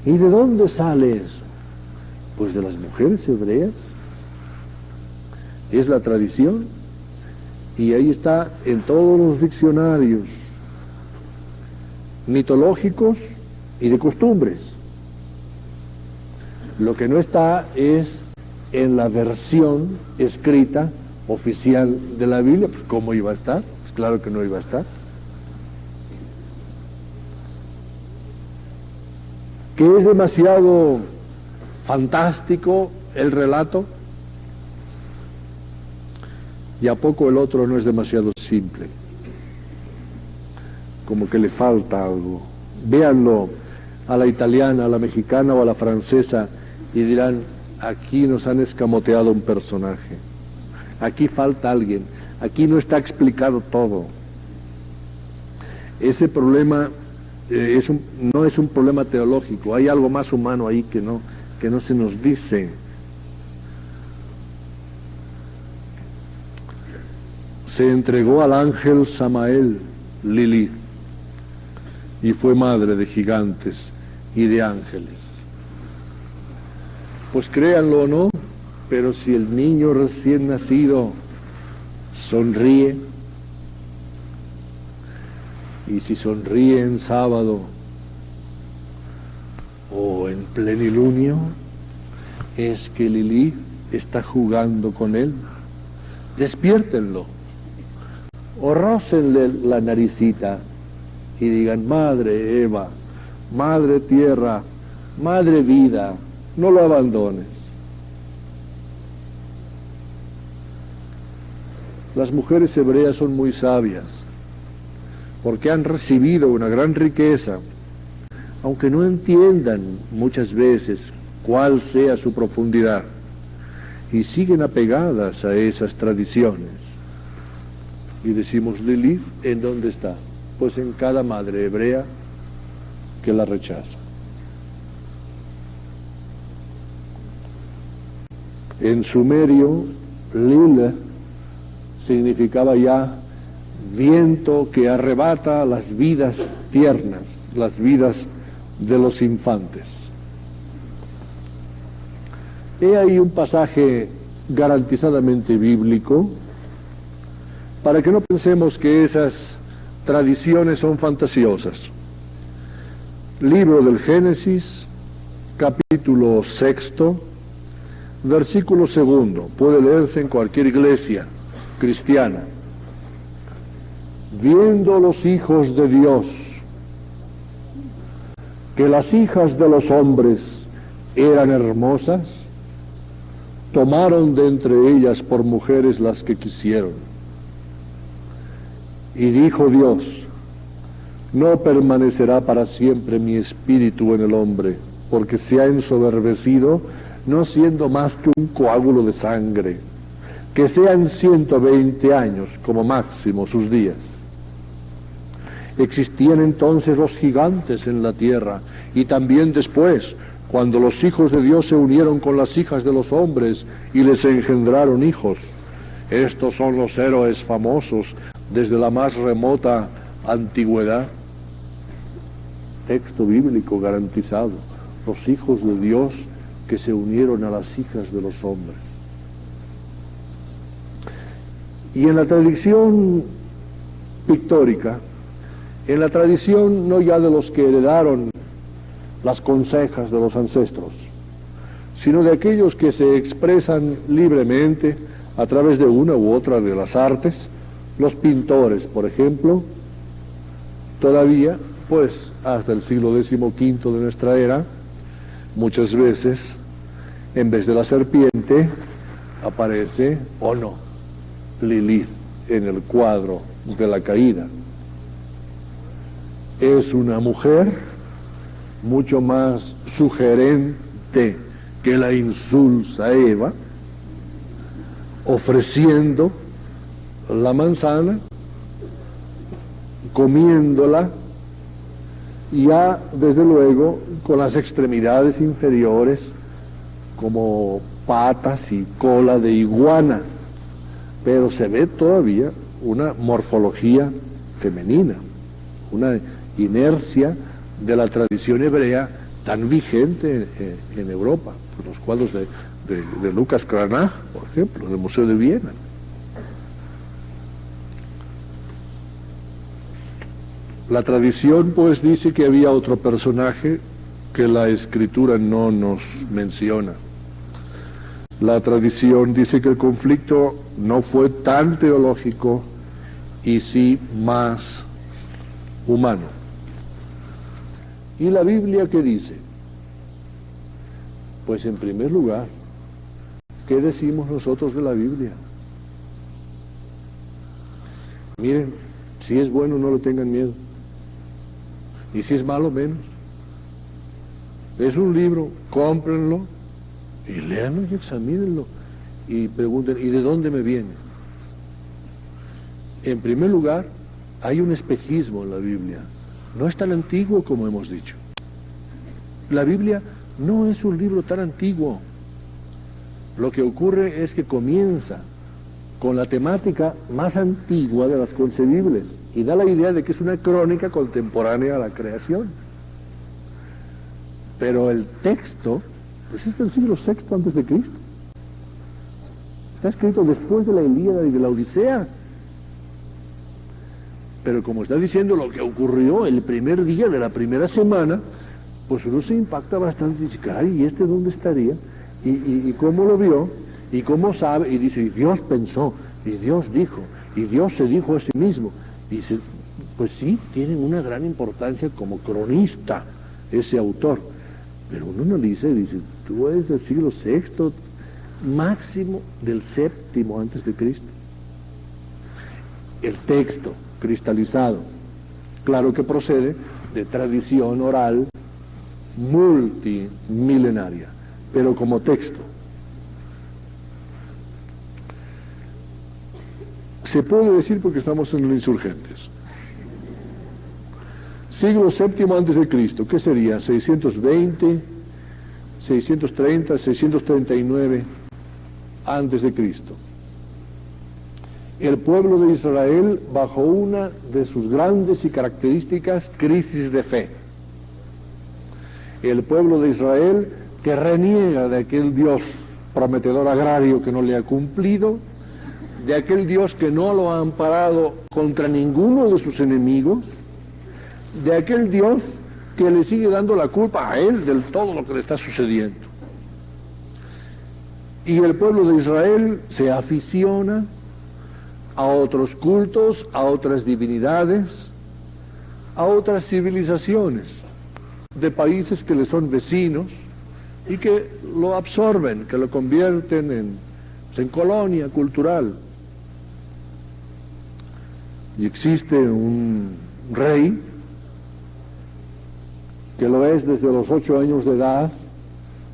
¿Y de dónde sale eso? Pues de las mujeres hebreas. Es la tradición. Y ahí está en todos los diccionarios mitológicos y de costumbres. Lo que no está es en la versión escrita oficial de la Biblia. Pues ¿cómo iba a estar? Pues claro que no iba a estar. Que es demasiado fantástico el relato, y a poco el otro no es demasiado simple, como que le falta algo. Véanlo a la italiana, a la mexicana o a la francesa y dirán, aquí nos han escamoteado un personaje, aquí falta alguien, aquí no está explicado todo. Ese problema no es un problema teológico, hay algo más humano ahí que no se nos dice. Se entregó al ángel Samael, Lilith, y fue madre de gigantes y de ángeles. Pues créanlo o no, pero si el niño recién nacido sonríe, y si sonríe en sábado o en plenilunio, es que Lilith está jugando con él. Despiértenlo, o rócenle la naricita y digan, madre Eva, madre tierra, madre vida, no lo abandones. Las mujeres hebreas son muy sabias, porque han recibido una gran riqueza, aunque no entiendan muchas veces cuál sea su profundidad, y siguen apegadas a esas tradiciones. Y decimos, Lilith, ¿en dónde está? Pues en cada madre hebrea que la rechaza. En sumerio, Lila significaba ya viento que arrebata las vidas tiernas, las vidas de los infantes. He ahí un pasaje garantizadamente bíblico, para que no pensemos que esas tradiciones son fantasiosas. Libro del Génesis, capítulo 6, versículo 2, puede leerse en cualquier iglesia cristiana. Viendo los hijos de Dios que las hijas de los hombres eran hermosas, tomaron de entre ellas por mujeres las que quisieron. Y dijo Dios, no permanecerá para siempre mi espíritu en el hombre, porque se ha ensoberbecido, no siendo más que un coágulo de sangre, que sean 120 años como máximo sus días. Existían entonces los gigantes en la tierra, y también después, cuando los hijos de Dios se unieron con las hijas de los hombres y les engendraron hijos. Estos son los héroes famosos desde la más remota antigüedad. Texto bíblico garantizado. Los hijos de Dios que se unieron a las hijas de los hombres. Y en la tradición pictórica, en la tradición no ya de los que heredaron las consejas de los ancestros, sino de aquellos que se expresan libremente a través de una u otra de las artes, los pintores, por ejemplo, todavía, pues hasta el siglo XV de nuestra era, muchas veces, en vez de la serpiente, aparece, o no, Lilith en el cuadro de la caída. Es una mujer mucho más sugerente que la insulsa Eva, ofreciendo la manzana, comiéndola, ya desde luego con las extremidades inferiores como patas y cola de iguana, pero se ve todavía una morfología femenina, una inercia de la tradición hebrea tan vigente en Europa, pues los cuadros de Lucas Cranach, por ejemplo, del Museo de Viena. La tradición pues dice que había otro personaje que la escritura no nos menciona. La tradición dice que el conflicto no fue tan teológico y sí más humano. ¿Y la Biblia qué dice? Pues en primer lugar, ¿qué decimos nosotros de la Biblia? Miren, si es bueno no le tengan miedo, y si es malo menos. Es un libro, cómprenlo y léanlo y examínenlo y pregunten, ¿y de dónde me viene? En primer lugar, hay un espejismo en la Biblia. No es tan antiguo como hemos dicho. La Biblia no es un libro tan antiguo. Lo que ocurre es que comienza con la temática más antigua de las concebibles y da la idea de que es una crónica contemporánea a la creación. Pero el texto, pues es del siglo VI antes de Cristo. Está escrito después de la Ilíada y de la Odisea. Pero como está diciendo lo que ocurrió el primer día de la primera semana, pues uno se impacta bastante y dice, ¿y este dónde estaría? ¿Y cómo lo vio? ¿Y cómo sabe? Y dice, y Dios pensó, y Dios dijo, y Dios se dijo a sí mismo. Y dice, pues sí, tienen una gran importancia como cronista ese autor. Pero uno analiza y dice, tú eres del siglo VI, máximo del VII antes de Cristo. El texto cristalizado, claro que procede de tradición oral multimilenaria, pero como texto. Se puede decir porque estamos en los Insurgentes. Siglo VII antes de Cristo, ¿qué sería? 620, 630, 639 antes de Cristo. El pueblo de Israel bajo una de sus grandes y características crisis de fe. El pueblo de Israel que reniega de aquel Dios prometedor agrario que no le ha cumplido, de aquel Dios que no lo ha amparado contra ninguno de sus enemigos, de aquel Dios que le sigue dando la culpa a él de todo lo que le está sucediendo. Y el pueblo de Israel se aficiona a otros cultos, a otras divinidades, a otras civilizaciones de países que le son vecinos y que lo absorben, que lo convierten en colonia cultural. Y existe un rey que lo es desde los 8 años de edad,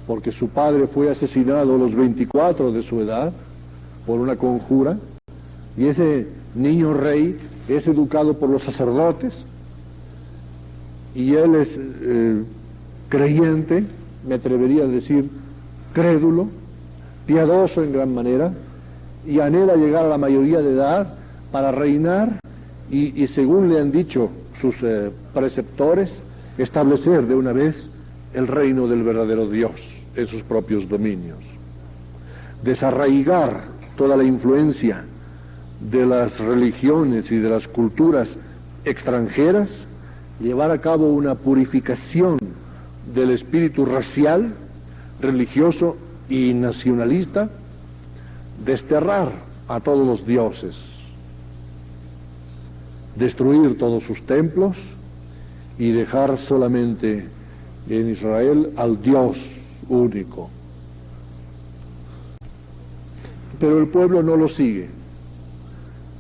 porque su padre fue asesinado a los 24 de su edad por una conjura, y ese niño rey es educado por los sacerdotes, y él es creyente, me atrevería a decir crédulo, piadoso en gran manera, y anhela llegar a la mayoría de edad para reinar y según le han dicho sus preceptores, establecer de una vez el reino del verdadero Dios en sus propios dominios, desarraigar toda la influencia de las religiones y de las culturas extranjeras, llevar a cabo una purificación del espíritu racial, religioso y nacionalista, desterrar a todos los dioses, destruir todos sus templos y dejar solamente en Israel al Dios único. Pero el pueblo no lo sigue.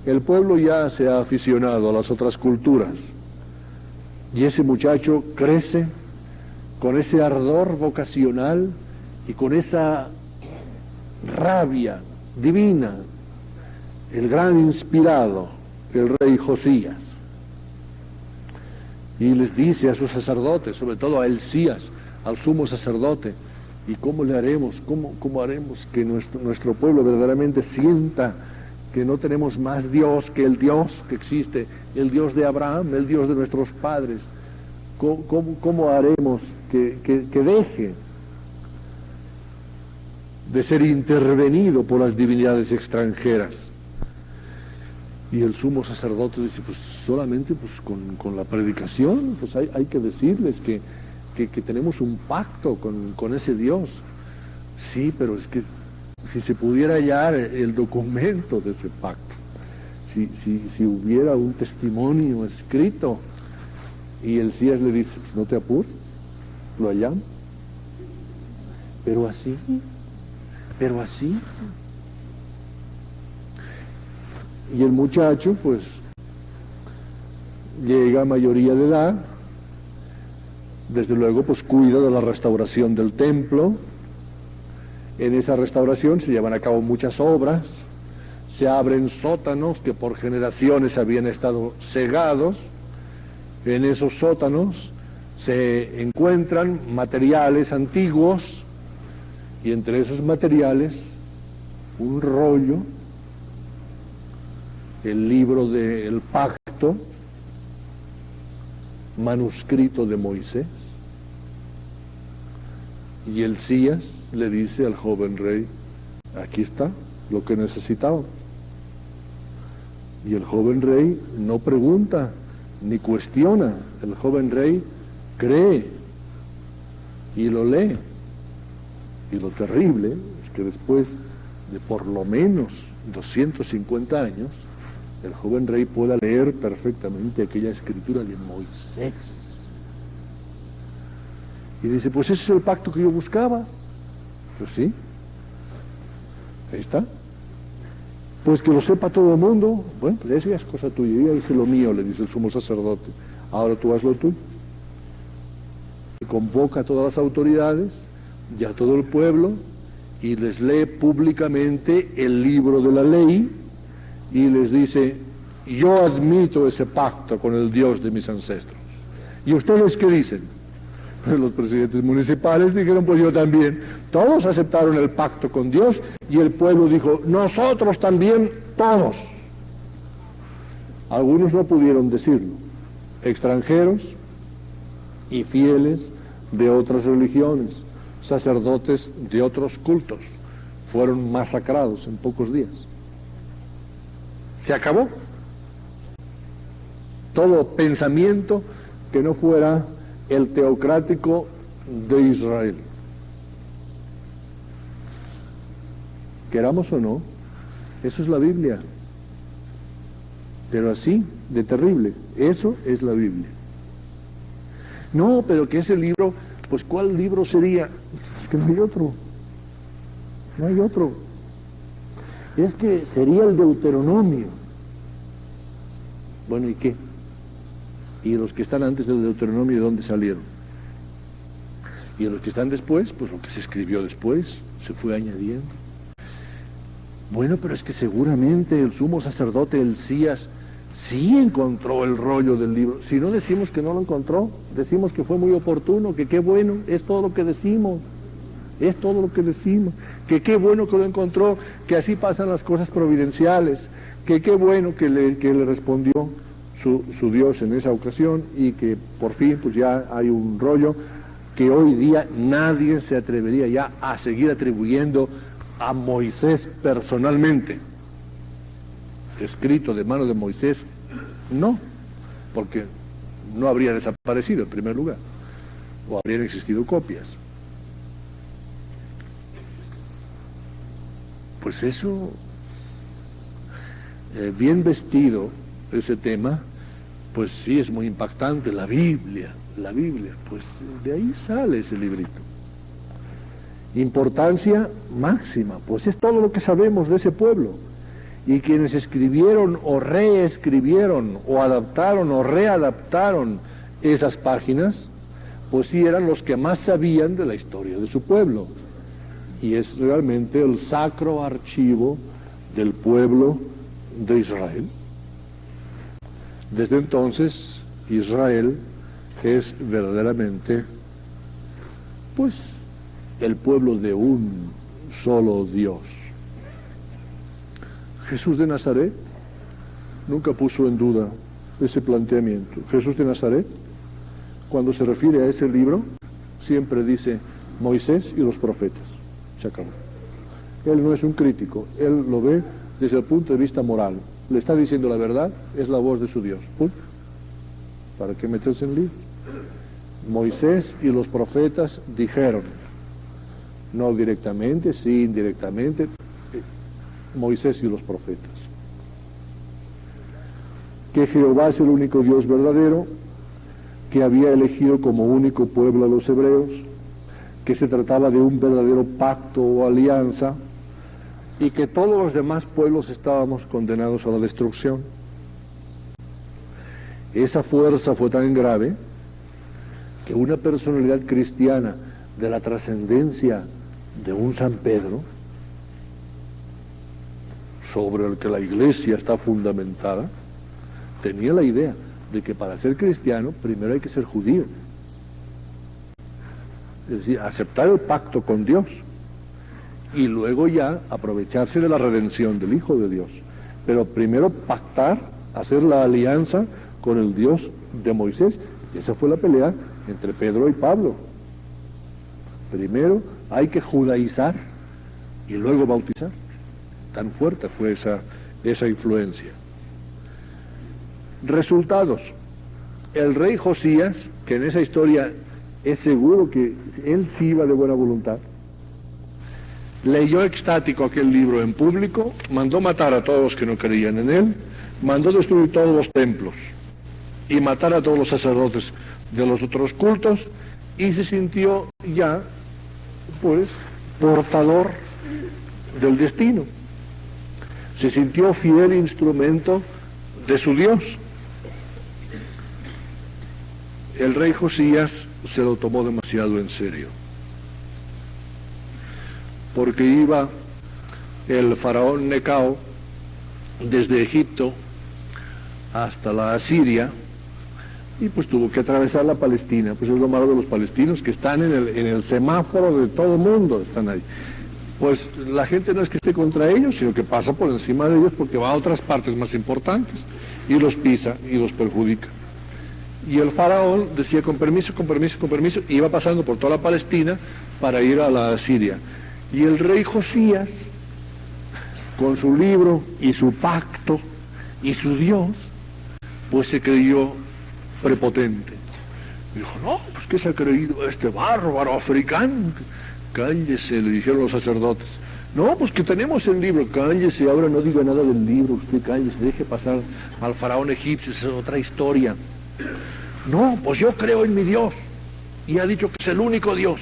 El pueblo ya se ha aficionado a las otras culturas y ese muchacho crece con ese ardor vocacional y con esa rabia divina, el gran inspirado, el rey Josías. Y les dice a sus sacerdotes, sobre todo a Elías, al sumo sacerdote, ¿y cómo le haremos? ¿Cómo haremos que nuestro pueblo verdaderamente sienta que no tenemos más Dios que el Dios que existe, el Dios de Abraham, el Dios de nuestros padres? ¿Cómo haremos que deje de ser intervenido por las divinidades extranjeras. Y el sumo sacerdote dice, pues solamente pues con la predicación, pues hay que decirles que tenemos un pacto con ese Dios. Sí, pero es que si se pudiera hallar el documento de ese pacto, si hubiera un testimonio escrito, y el Elías le dice, pues no te apures, lo hallamos. Pero así. Y el muchacho, pues, llega a mayoría de edad, desde luego, pues cuida de la restauración del templo. En esa restauración se llevan a cabo muchas obras, se abren sótanos que por generaciones habían estado cegados. En esos sótanos se encuentran materiales antiguos, y entre esos materiales un rollo, el libro del pacto, manuscrito de Moisés. Y el Elías le dice al joven rey, aquí está lo que necesitaba. Y el joven rey no pregunta ni cuestiona, el joven rey cree y lo lee. Y lo terrible es que después de por lo menos 250 años, el joven rey pueda leer perfectamente aquella escritura de Moisés. Y dice, pues ese es el pacto que yo buscaba. Pues sí, ahí está. Pues que lo sepa todo el mundo. Bueno, pues eso ya es cosa tuya, yo ya hice lo mío, le dice el sumo sacerdote. Ahora tú haz lo tuyo. Y convoca a todas las autoridades y a todo el pueblo y les lee públicamente el libro de la ley y les dice, yo admito ese pacto con el Dios de mis ancestros. ¿Y ustedes qué dicen? Pues los presidentes municipales dijeron, pues yo también. Todos aceptaron el pacto con Dios y el pueblo dijo, nosotros también, todos. Algunos no pudieron decirlo, extranjeros y fieles de otras religiones, sacerdotes de otros cultos, fueron masacrados en pocos días. Se acabó todo pensamiento que no fuera el teocrático de Israel. Queramos o no, eso es la Biblia. Pero así, de terrible, eso es la Biblia. No, pero que ese libro, pues ¿cuál libro sería? Es que no hay otro. No hay otro. Es que sería el Deuteronomio. Bueno, ¿y qué? Y los que están antes del Deuteronomio, ¿de dónde salieron? Y los que están después, pues lo que se escribió después, se fue añadiendo. Bueno, pero es que seguramente el sumo sacerdote Elías sí encontró el rollo del libro. Si no decimos que no lo encontró, decimos que fue muy oportuno, que qué bueno, es todo lo que decimos. Es todo lo que decimos, que qué bueno que lo encontró, que así pasan las cosas providenciales, que qué bueno que le respondió su Dios en esa ocasión y que por fin pues ya hay un rollo que hoy día nadie se atrevería ya a seguir atribuyendo a Moisés personalmente. Escrito de mano de Moisés, no, porque no habría desaparecido en primer lugar, o habrían existido copias. Pues eso, bien vestido ese tema, pues sí es muy impactante. La Biblia, pues de ahí sale ese librito. Importancia máxima, pues es todo lo que sabemos de ese pueblo. Y quienes escribieron o reescribieron o adaptaron o readaptaron esas páginas, pues sí eran los que más sabían de la historia de su pueblo. Y es realmente el sacro archivo del pueblo de Israel. Desde entonces, Israel es verdaderamente, pues, el pueblo de un solo Dios. Jesús de Nazaret nunca puso en duda ese planteamiento. Jesús de Nazaret, cuando se refiere a ese libro, siempre dice Moisés y los profetas. Se acabó. Él no es un crítico, él lo ve desde el punto de vista moral. Le está diciendo la verdad, es la voz de su Dios. Punto. ¿Para qué meterse en lío? Moisés y los profetas dijeron, no directamente, sí indirectamente, Moisés y los profetas, que Jehová es el único Dios verdadero, que había elegido como único pueblo a los hebreos, que se trataba de un verdadero pacto o alianza, y que todos los demás pueblos estábamos condenados a la destrucción. Esa fuerza fue tan grave que una personalidad cristiana de la trascendencia de un San Pedro, sobre el que la iglesia está fundamentada, tenía la idea de que para ser cristiano primero hay que ser judío, es decir, aceptar el pacto con Dios y luego ya aprovecharse de la redención del Hijo de Dios, pero primero pactar, hacer la alianza con el Dios de Moisés. Y esa fue la pelea entre Pedro y Pablo. Primero hay que judaizar y luego bautizar. Tan fuerte fue esa influencia. Resultados. El rey Josías, que en esa historia es seguro que él sí iba de buena voluntad, leyó extático aquel libro en público, mandó matar a todos los que no creían en él, mandó destruir todos los templos y matar a todos los sacerdotes de los otros cultos, y se sintió ya, pues, portador del destino. Se sintió fiel instrumento de su Dios. El rey Josías se lo tomó demasiado en serio, porque iba el faraón Necao desde Egipto hasta la Asiria, y pues tuvo que atravesar la Palestina. Pues es lo malo de los palestinos, que están en el semáforo de todo el mundo, están ahí. Pues la gente no es que esté contra ellos, sino que pasa por encima de ellos porque va a otras partes más importantes y los pisa y los perjudica. Y el faraón decía con permiso, y iba pasando por toda la Palestina para ir a la Asiria. Y el rey Josías, con su libro y su pacto y su Dios, pues se creyó prepotente. Dijo, no, pues ¿qué se ha creído este bárbaro africano? Cállese, le dijeron los sacerdotes. No, pues que tenemos el libro. Cállese, ahora no diga nada del libro, usted cállese, deje pasar al faraón egipcio, esa es otra historia. No, pues yo creo en mi Dios, y ha dicho que es el único Dios,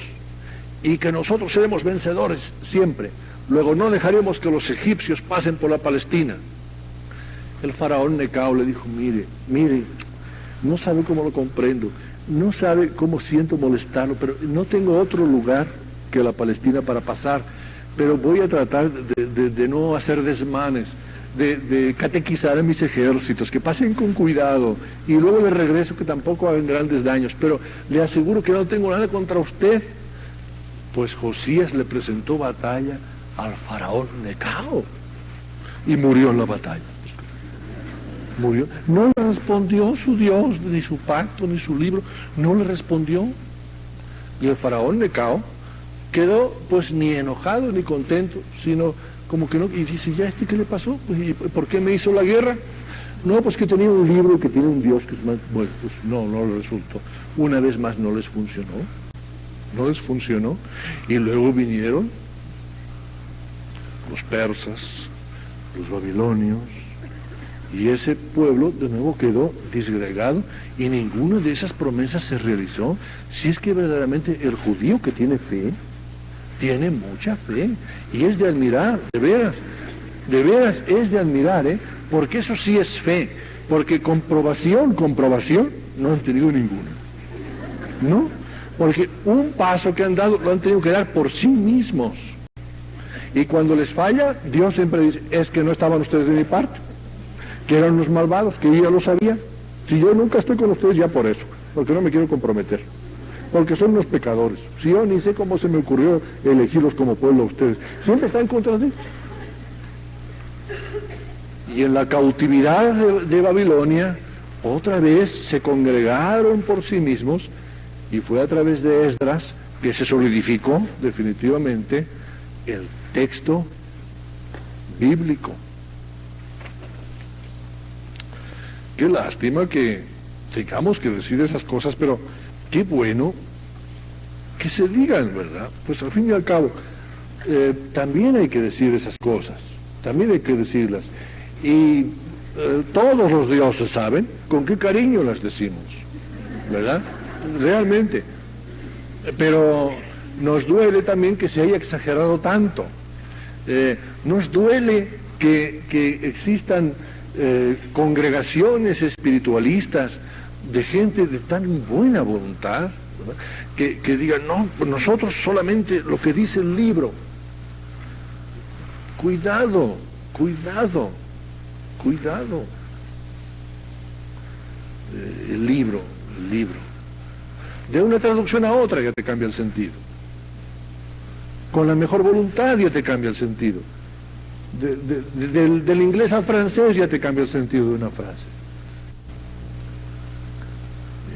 y que nosotros seremos vencedores siempre. Luego no dejaremos que los egipcios pasen por la Palestina. El faraón Necao le dijo, mire, no sabe cómo lo comprendo, no sabe cómo siento molestarlo, pero no tengo otro lugar que la Palestina para pasar, pero voy a tratar de no hacer desmanes, de catequizar a mis ejércitos, que pasen con cuidado, y luego de regreso que tampoco hagan grandes daños, pero le aseguro que no tengo nada contra usted. Pues Josías le presentó batalla al faraón Necao y murió en la batalla. Murió. No le respondió su Dios, ni su pacto, ni su libro, no le respondió. Y el faraón Necao quedó pues ni enojado ni contento, sino como que no, y dice, ¿ya qué le pasó? Pues, ¿y por qué me hizo la guerra? No, pues que tenía un libro y que tiene un Dios que es más, bueno, pues no le resultó. Una vez más no les funcionó, y luego vinieron los persas, los babilonios, y ese pueblo de nuevo quedó disgregado, y ninguna de esas promesas se realizó. Si es que verdaderamente el judío que tiene fe, tiene mucha fe, y es de admirar, de veras es de admirar, porque eso sí es fe, porque comprobación no han tenido ninguna, ¿no? Porque un paso que han dado lo han tenido que dar por sí mismos, y cuando les falla, Dios siempre dice, es que no estaban ustedes de mi parte, que eran unos malvados, que yo ya lo sabía. Si yo nunca estoy con ustedes, ya por eso, porque no me quiero comprometer, porque son unos pecadores. Si yo ni sé cómo se me ocurrió elegirlos como pueblo a ustedes, siempre están en contra de ellos. Y en la cautividad de Babilonia, otra vez se congregaron por sí mismos Y fue a través de Esdras que se solidificó definitivamente el texto bíblico. Qué lástima que tengamos que decir esas cosas, pero qué bueno que se digan, ¿verdad? Pues al fin y al cabo, también hay que decir esas cosas, también hay que decirlas. Y todos los dioses saben con qué cariño las decimos, ¿verdad? Realmente. Pero nos duele también que se haya exagerado tanto. Nos duele que existan congregaciones espiritualistas de gente de tan buena voluntad, ¿verdad? Que digan, no, pues nosotros solamente lo que dice el libro. Cuidado, cuidado, cuidado. El libro. De una traducción a otra ya te cambia el sentido. Con la mejor voluntad ya te cambia el sentido. Del inglés al francés ya te cambia el sentido de una frase.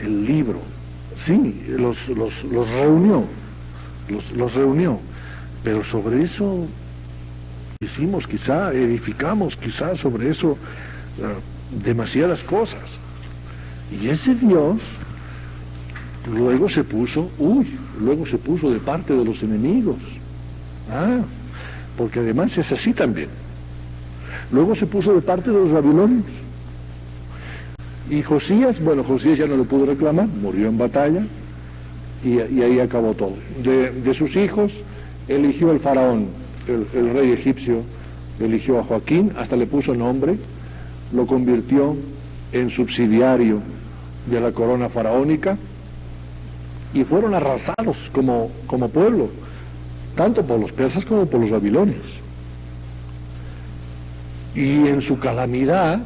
El libro, sí, los reunió, pero sobre eso hicimos edificamos quizá sobre eso demasiadas cosas. Y ese Dios luego se puso de parte de los enemigos. Porque además es así también. Luego se puso de parte de los babilonios. Y Josías ya no lo pudo reclamar, murió en batalla, y ahí acabó todo. De sus hijos eligió el faraón, el rey egipcio, eligió a Joaquín, hasta le puso nombre, lo convirtió en subsidiario de la corona faraónica, y fueron arrasados como pueblo, tanto por los persas como por los babilonios. Y en su calamidad,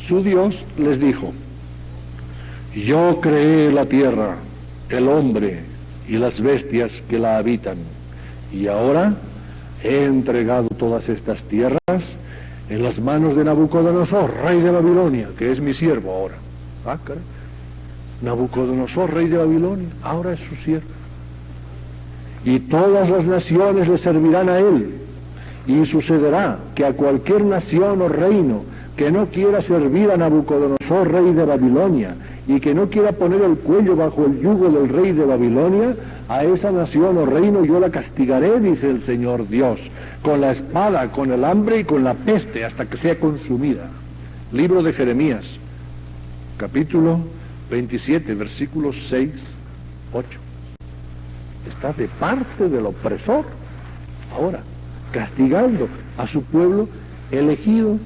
su Dios les dijo: yo creé la tierra, el hombre y las bestias que la habitan, y ahora he entregado todas estas tierras en las manos de Nabucodonosor, rey de Babilonia, que es mi siervo ahora. Caray. Nabucodonosor, rey de Babilonia, ahora es su siervo. Y todas las naciones le servirán a él. Y sucederá que a cualquier nación o reino que no quiera servir a Nabucodonosor, rey de Babilonia, y que no quiera poner el cuello bajo el yugo del rey de Babilonia, a esa nación o reino yo la castigaré, dice el Señor Dios, con la espada, con el hambre y con la peste, hasta que sea consumida. Libro de Jeremías, capítulo 27, versículos 6, 8. Está de parte del opresor, ahora, castigando a su pueblo elegido.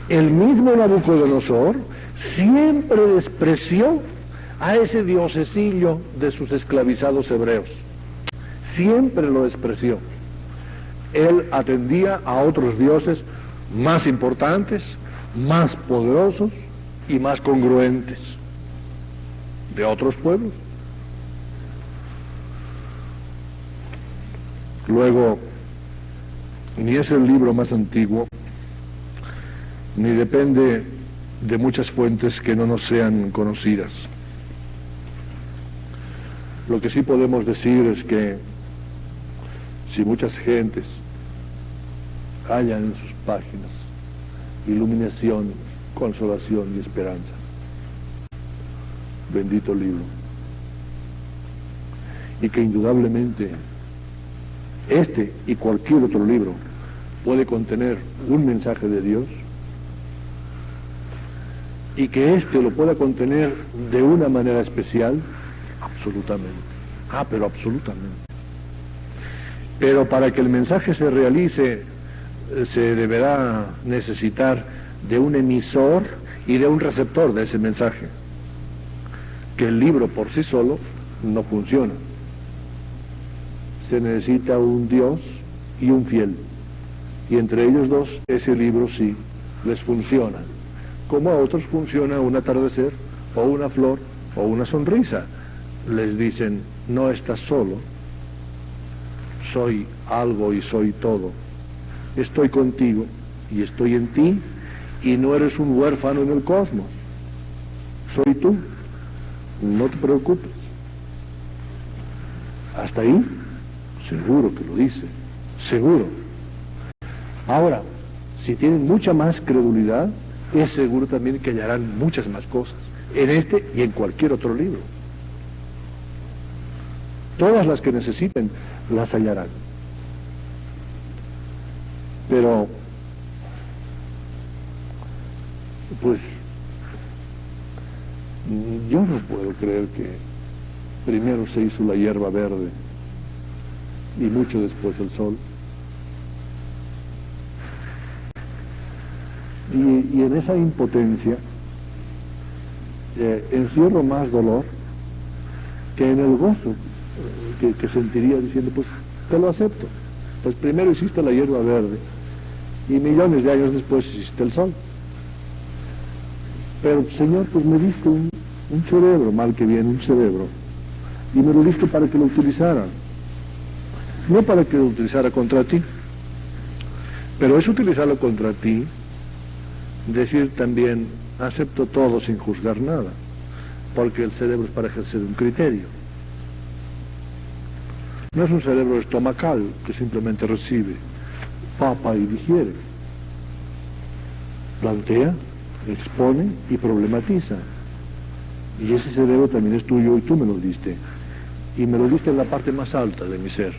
El mismo Nabucodonosor siempre despreció a ese diosesillo de sus esclavizados hebreos. Siempre lo despreció. Él atendía a otros dioses más importantes, más poderosos y más congruentes de otros pueblos. Luego, ni es el libro más antiguo, ni depende de muchas fuentes que no nos sean conocidas. Lo que sí podemos decir es que si muchas gentes hallan en sus páginas iluminación, consolación y esperanza, bendito libro, y que indudablemente este y cualquier otro libro puede contener un mensaje de Dios, y que este lo pueda contener de una manera especial, absolutamente. Pero absolutamente. Pero para que el mensaje se realice, se deberá necesitar de un emisor y de un receptor de ese mensaje. Que el libro por sí solo no funciona. Se necesita un Dios y un fiel. Y entre ellos dos, ese libro sí les funciona. Como a otros funciona un atardecer, o una flor, o una sonrisa. Les dicen: no estás solo, soy algo y soy todo. Estoy contigo y estoy en ti, y no eres un huérfano en el cosmos. soy tú, no te preocupes. Hasta ahí, seguro que lo dice, seguro. Ahora, si tienen mucha más credulidad, es seguro también que hallarán muchas más cosas, en este y en cualquier otro libro. Todas las que necesiten las hallarán. Pero, pues, yo no puedo creer que primero se hizo la hierba verde y mucho después el sol. Y en esa impotencia encierro más dolor que en el gozo que sentiría diciendo, pues te lo acepto. Pues primero hiciste la hierba verde y millones de años después hiciste el sol. Pero Señor, pues me diste un cerebro, mal que bien un cerebro, y me lo diste para que lo utilizara, no para que lo utilizara contra ti. Pero es utilizarlo contra ti, decir también, acepto todo sin juzgar nada, porque el cerebro es para ejercer un criterio. No es un cerebro estomacal que simplemente recibe, papa y digiere. Plantea, expone y problematiza. Y ese cerebro también es tuyo y tú me lo diste. Y me lo diste en la parte más alta de mi ser,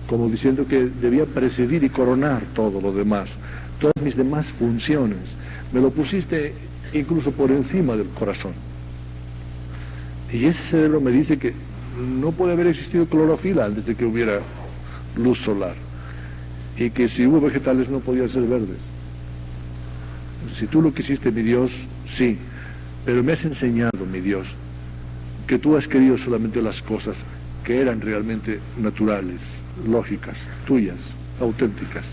como diciendo que debía presidir y coronar todo lo demás, todas mis demás funciones. Me lo pusiste incluso por encima del corazón. Y ese cerebro me dice que no puede haber existido clorofila antes de que hubiera luz solar. Y que si hubo vegetales no podían ser verdes. Si tú lo quisiste, mi Dios, sí. Pero me has enseñado, mi Dios, que tú has querido solamente las cosas que eran realmente naturales, lógicas, tuyas, auténticas.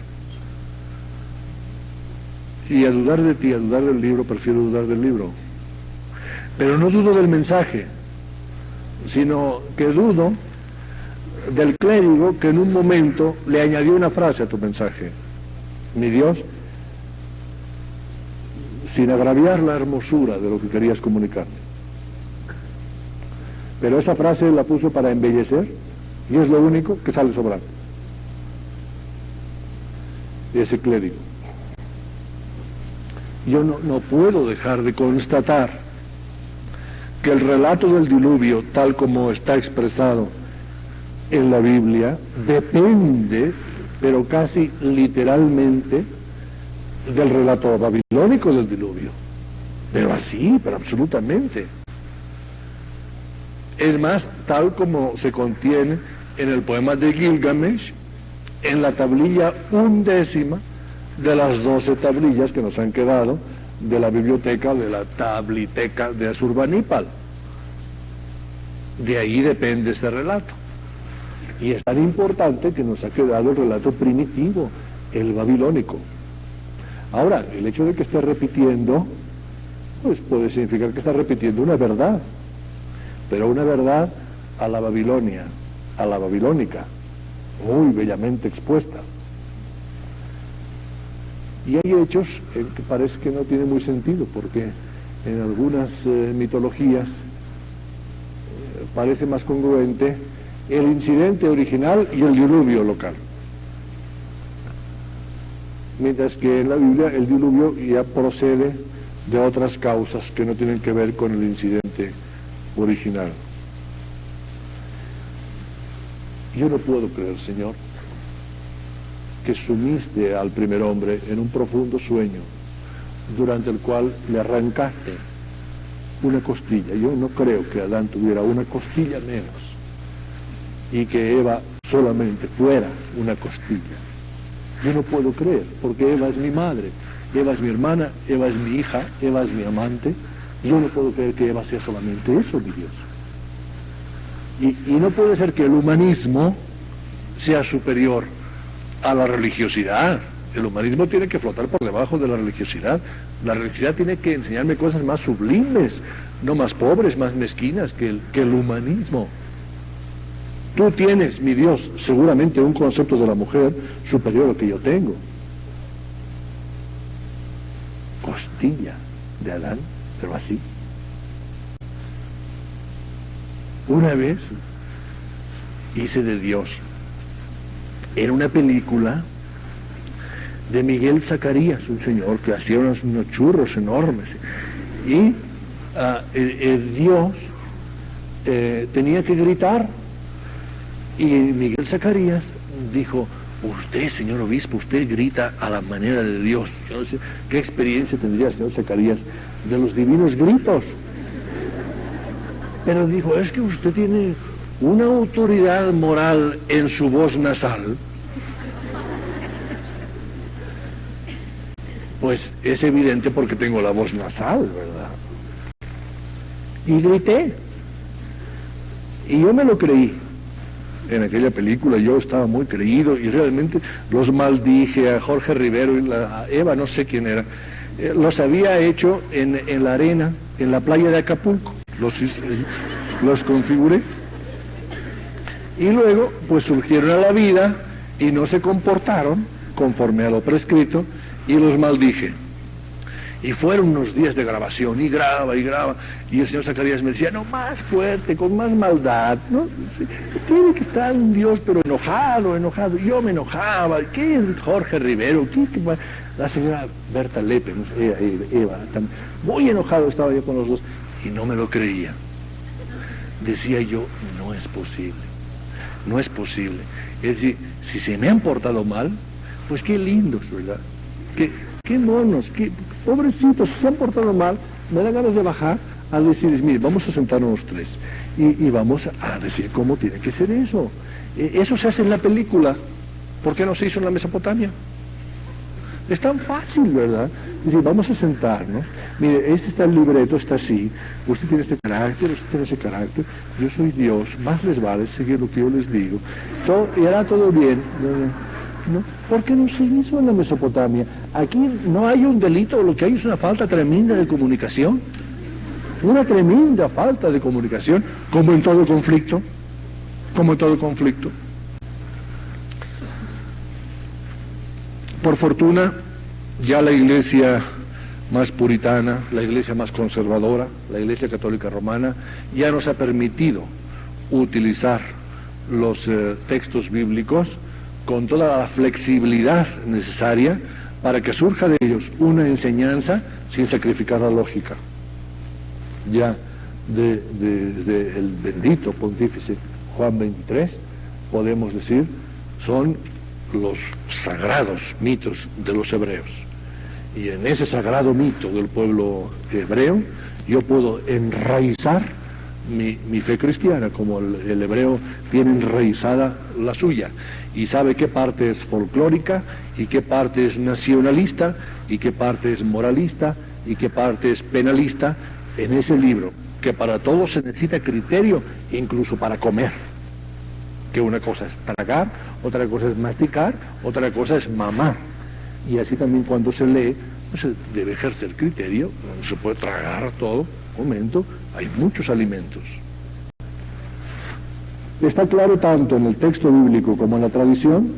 Y a dudar de ti, a dudar del libro, prefiero dudar del libro. Pero no dudo del mensaje, sino que dudo del clérigo que en un momento le añadió una frase a tu mensaje. Mi Dios, sin agraviar la hermosura de lo que querías comunicarme. Pero esa frase la puso para embellecer y es lo único que sale sobrando. Ese clérigo. Yo no puedo dejar de constatar que el relato del diluvio, tal como está expresado en la Biblia, depende, pero casi literalmente, del relato babilónico del diluvio. Pero así, pero absolutamente. Es más, tal como se contiene en el poema de Gilgamesh, en la tablilla 11 de las 12 tablillas que nos han quedado de la biblioteca, de la tabliteca de Asurbanipal. De ahí depende este relato. Y es tan importante que nos ha quedado el relato primitivo, el babilónico. Ahora, el hecho de que esté repitiendo, pues puede significar que está repitiendo una verdad, pero una verdad a la Babilonia, a la babilónica, muy bellamente expuesta. Y hay hechos que parece que no tienen muy sentido, porque en algunas mitologías parece más congruente el incidente original y el diluvio local. Mientras que en la Biblia el diluvio ya procede de otras causas que no tienen que ver con el incidente original. Yo no puedo creer, Señor, que sumiste al primer hombre en un profundo sueño, durante el cual le arrancaste una costilla. Yo no creo que Adán tuviera una costilla menos, y que Eva solamente fuera una costilla. Yo no puedo creer, porque Eva es mi madre, Eva es mi hermana, Eva es mi hija, Eva es mi amante. Yo no puedo creer que Eva sea solamente eso, mi Dios. Y no puede ser que el humanismo sea superior a la religiosidad. El humanismo tiene que flotar por debajo de la religiosidad. La religiosidad tiene que enseñarme cosas más sublimes, no más pobres, más mezquinas que el humanismo. Tú tienes, mi Dios, seguramente un concepto de la mujer superior al que yo tengo. Costilla de Adán, pero así. Una vez hice de Dios. Era una película de Miguel Zacarías, un señor que hacía unos churros enormes. Y Dios tenía que gritar. Y Miguel Zacarías dijo: usted, señor obispo, usted grita a la manera de Dios. Yo no sé qué experiencia tendría el señor Zacarías de los divinos gritos. Pero dijo: es que usted tiene una autoridad moral en su voz nasal. Pues es evidente porque tengo la voz nasal, ¿verdad? Y grité. Y yo me lo creí. En aquella película yo estaba muy creído y realmente los maldije a Jorge Rivero y a Eva, no sé quién era. Los había hecho en la arena, en la playa de Acapulco. Los configuré. Y luego, pues surgieron a la vida y no se comportaron conforme a lo prescrito y los maldije. Y fueron unos días de grabación, y graba, y el señor Zacarías me decía: no, más fuerte, con más maldad, ¿no? Tiene que estar un Dios, pero enojado. Y yo me enojaba. ¿Qué es Jorge Rivero? La señora Berta Lepe, no sé, Eva, también. Muy enojado estaba yo con los dos, y no me lo creía. Decía yo: no es posible. Es decir, si se me han portado mal, pues qué lindos, ¿verdad? Qué monos, qué pobrecitos, si se han portado mal, me dan ganas de bajar a decirles: mire, vamos a sentarnos los tres y vamos a decir cómo tiene que ser eso. Eso se hace en la película. ¿Por qué no se hizo en la Mesopotamia? Es tan fácil, ¿verdad? Es decir, vamos a sentarnos. Mire, este está el libreto, está así. Usted tiene este carácter, usted tiene ese carácter. Yo soy Dios, más les vale seguir lo que yo les digo. Y hará todo bien. ¿No? ¿Por qué no se hizo en la Mesopotamia? Aquí no hay un delito, lo que hay es una falta tremenda de comunicación. Una tremenda falta de comunicación, como en todo conflicto. Por fortuna, ya la iglesia más puritana, la iglesia más conservadora, la iglesia católica romana, ya nos ha permitido utilizar los textos bíblicos con toda la flexibilidad necesaria para que surja de ellos una enseñanza sin sacrificar la lógica. Ya desde el bendito pontífice Juan XXIII podemos decir, son los sagrados mitos de los hebreos. Y en ese sagrado mito del pueblo hebreo yo puedo enraizar mi fe cristiana, como el hebreo tiene enraizada la suya, y sabe qué parte es folclórica, y qué parte es nacionalista, y qué parte es moralista, y qué parte es penalista, en ese libro, que para todo se necesita criterio, incluso para comer, que una cosa es tragar, otra cosa es masticar, otra cosa es mamar, y así también cuando se lee, pues se debe ejercer criterio, no se puede tragar todo. Momento, hay muchos alimentos. Está claro tanto en el texto bíblico como en la tradición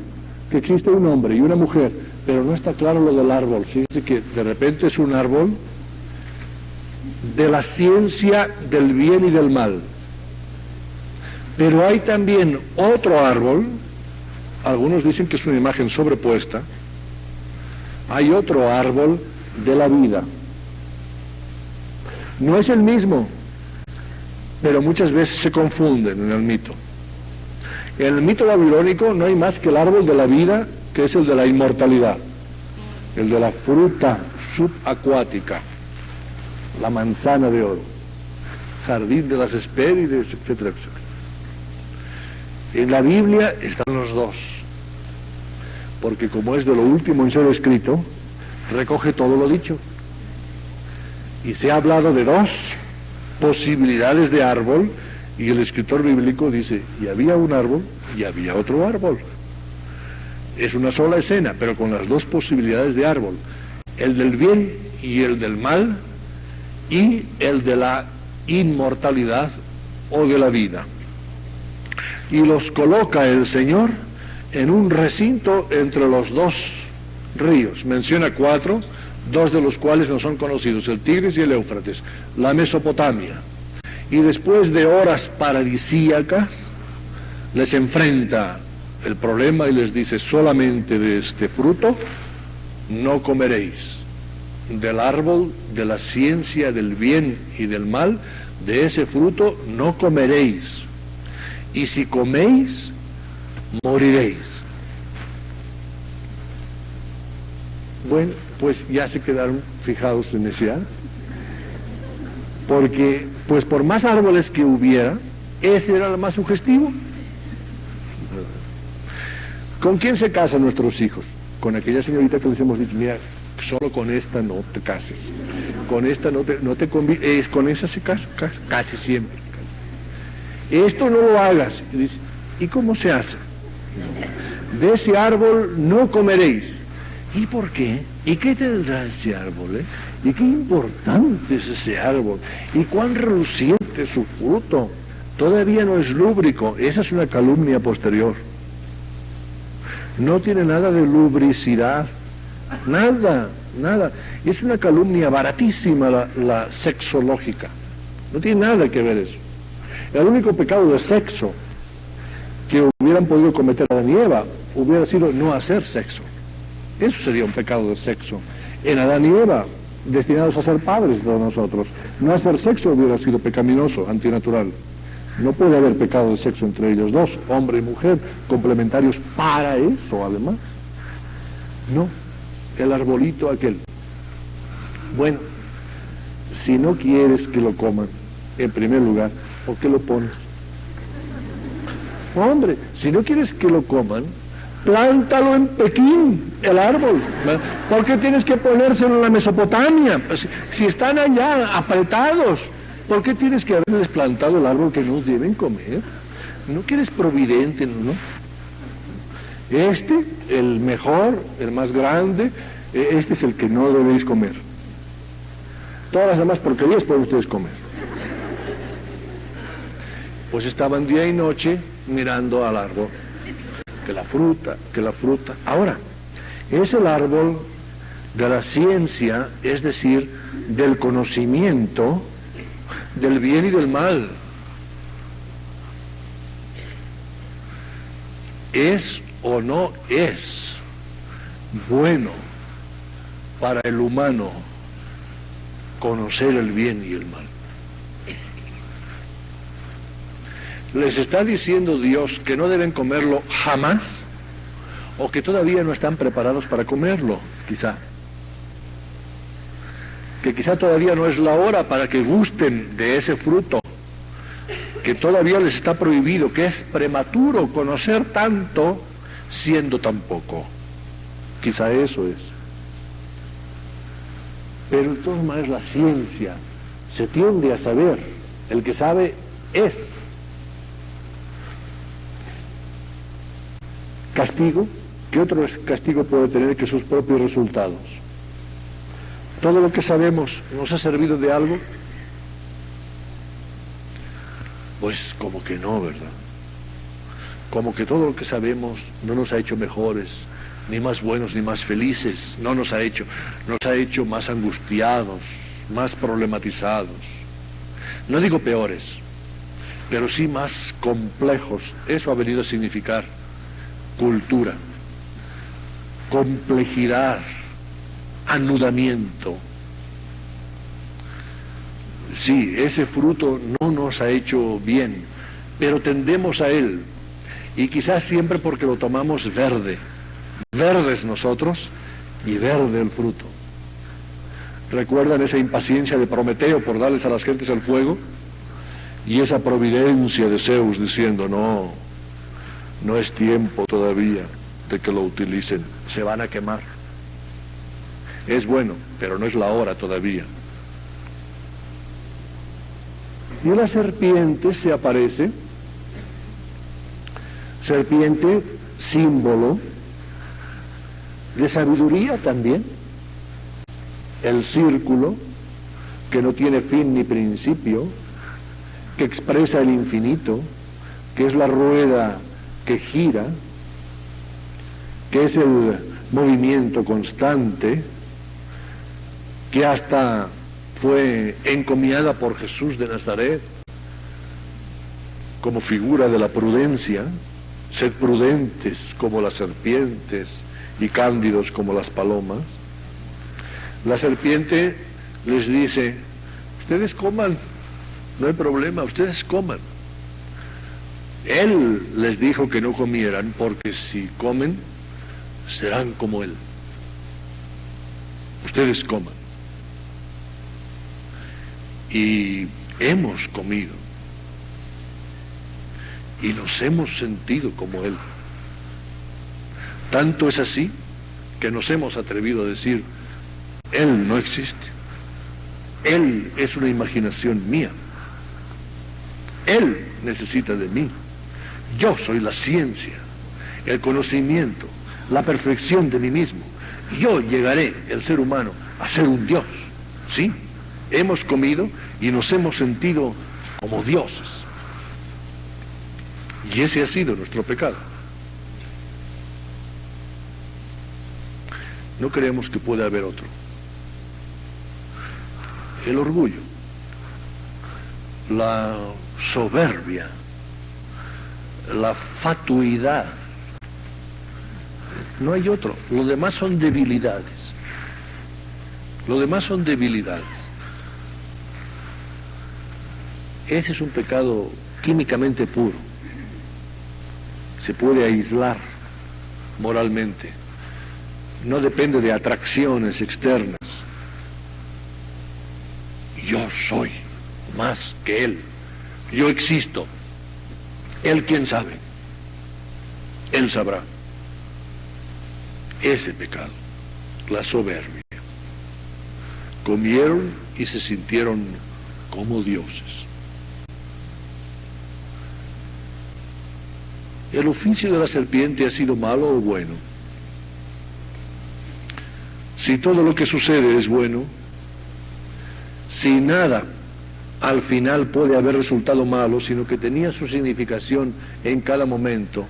que existe un hombre y una mujer, pero no está claro lo del árbol. Fíjense que de repente es un árbol de la ciencia del bien y del mal. Pero hay también otro árbol, algunos dicen que es una imagen sobrepuesta, hay otro árbol de la vida. No es el mismo, pero muchas veces se confunden en el mito. En el mito babilónico no hay más que el árbol de la vida, que es el de la inmortalidad, el de la fruta subacuática, la manzana de oro, jardín de las Hespérides, etcétera, etcétera. En la Biblia están los dos, porque como es de lo último en ser escrito, recoge todo lo dicho. Y se ha hablado de dos posibilidades de árbol, y el escritor bíblico dice, y había un árbol y había otro árbol. Es una sola escena, pero con las dos posibilidades de árbol, el del bien y el del mal, y el de la inmortalidad o de la vida. Y los coloca el Señor en un recinto entre los dos ríos. Menciona 4, 2 de los cuales no son conocidos, el Tigris y el Éufrates, la Mesopotamia. y después de horas paradisíacas les enfrenta el problema y les dice: solamente de este fruto no comeréis, del árbol de la ciencia del bien y del mal, de ese fruto no comeréis, y si coméis, moriréis. Bueno, pues ya se quedaron fijados en ese árbol, porque pues por más árboles que hubiera, ese era el más sugestivo. ¿Con quién se casan nuestros hijos? Con aquella señorita que les hemos dicho: mira, solo con esta no te cases, con esta no te conviene, con esa se casa, casi siempre. Esto no lo hagas. Y dice: ¿y cómo se hace? De ese árbol no comeréis. ¿Y por qué? ¿Y qué tendrá ese árbol? ¿Y qué importante es ese árbol? ¿Y cuán reluciente es su fruto? Todavía no es lúbrico. Esa es una calumnia posterior. No tiene nada de lubricidad. Nada. Es una calumnia baratísima la sexológica. No tiene nada que ver eso. El único pecado de sexo que hubieran podido cometer Adán y Eva hubiera sido no hacer sexo. Eso sería un pecado de sexo. En Adán y Eva, destinados a ser padres de nosotros, no hacer sexo hubiera sido pecaminoso, antinatural. No puede haber pecado de sexo entre ellos dos, hombre y mujer, complementarios para eso, además. No, el arbolito aquel. Bueno, si no quieres que lo coman, en primer lugar, ¿por qué lo pones? Hombre, si no quieres que lo coman, plántalo en Pekín, el árbol. ¿Por qué tienes que ponérselo en la Mesopotamia? Si están allá apretados, ¿por qué tienes que haberles plantado el árbol que no deben comer? ¿No que eres providente, no? Este, el mejor, el más grande, este es el que no debéis comer. Todas las demás porquerías pueden ustedes comer. Pues estaban día y noche mirando al árbol. Que la fruta. Ahora, es el árbol de la ciencia, es decir, del conocimiento del bien y del mal. ¿Es o no es bueno para el humano conocer el bien y el mal? ¿Les está diciendo Dios que no deben comerlo jamás? ¿O que todavía no están preparados para comerlo? Quizá. Que quizá todavía no es la hora para que gusten de ese fruto. Que todavía les está prohibido, que es prematuro conocer tanto siendo tan poco. Quizá eso es. Pero de todas maneras la ciencia se tiende a saber. El que sabe es. Castigo, ¿qué otro castigo puede tener que sus propios resultados? ¿Todo lo que sabemos nos ha servido de algo? Pues como que no, ¿verdad? Como que todo lo que sabemos no nos ha hecho mejores, ni más buenos, ni más felices, nos ha hecho más angustiados, más problematizados. No digo peores, pero sí más complejos. Eso ha venido a significar cultura, complejidad, anudamiento. Sí, ese fruto no nos ha hecho bien, pero tendemos a él, y quizás siempre porque lo tomamos verde, verdes nosotros y verde el fruto. ¿Recuerdan esa impaciencia de Prometeo por darles a las gentes el fuego? Y esa providencia de Zeus diciendo: no es tiempo todavía de que lo utilicen, se van a quemar. Es bueno, pero no es la hora todavía. Y la serpiente se aparece, serpiente símbolo de sabiduría también, el círculo que no tiene fin ni principio, que expresa el infinito, que es la rueda que gira, que es el movimiento constante, que hasta fue encomiada por Jesús de Nazaret como figura de la prudencia, sed prudentes como las serpientes y cándidos como las palomas. La serpiente les dice, ustedes coman, no hay problema, ustedes coman. Él les dijo que no comieran porque si comen, serán como él. Ustedes coman. Y hemos comido. Y nos hemos sentido como él. Tanto es así que nos hemos atrevido a decir, él no existe. Él es una imaginación mía. Él necesita de mí. Yo soy la ciencia, el conocimiento, la perfección de mí mismo. Yo llegaré, el ser humano, a ser un Dios. ¿Sí? Hemos comido y nos hemos sentido como dioses. Y ese ha sido nuestro pecado. No creemos que pueda haber otro. El orgullo, la soberbia, la fatuidad. No hay otro. Lo demás son debilidades. Lo demás son debilidades. Ese es un pecado químicamente puro. Se puede aislar moralmente. No depende de atracciones externas. Yo soy más que él. Yo existo. Él quién sabe. Él sabrá. Ese pecado, la soberbia. Comieron y se sintieron como dioses. ¿El oficio de la serpiente ha sido malo o bueno? Si todo lo que sucede es bueno, si nada al final puede haber resultado malo, sino que tenía su significación en cada momento,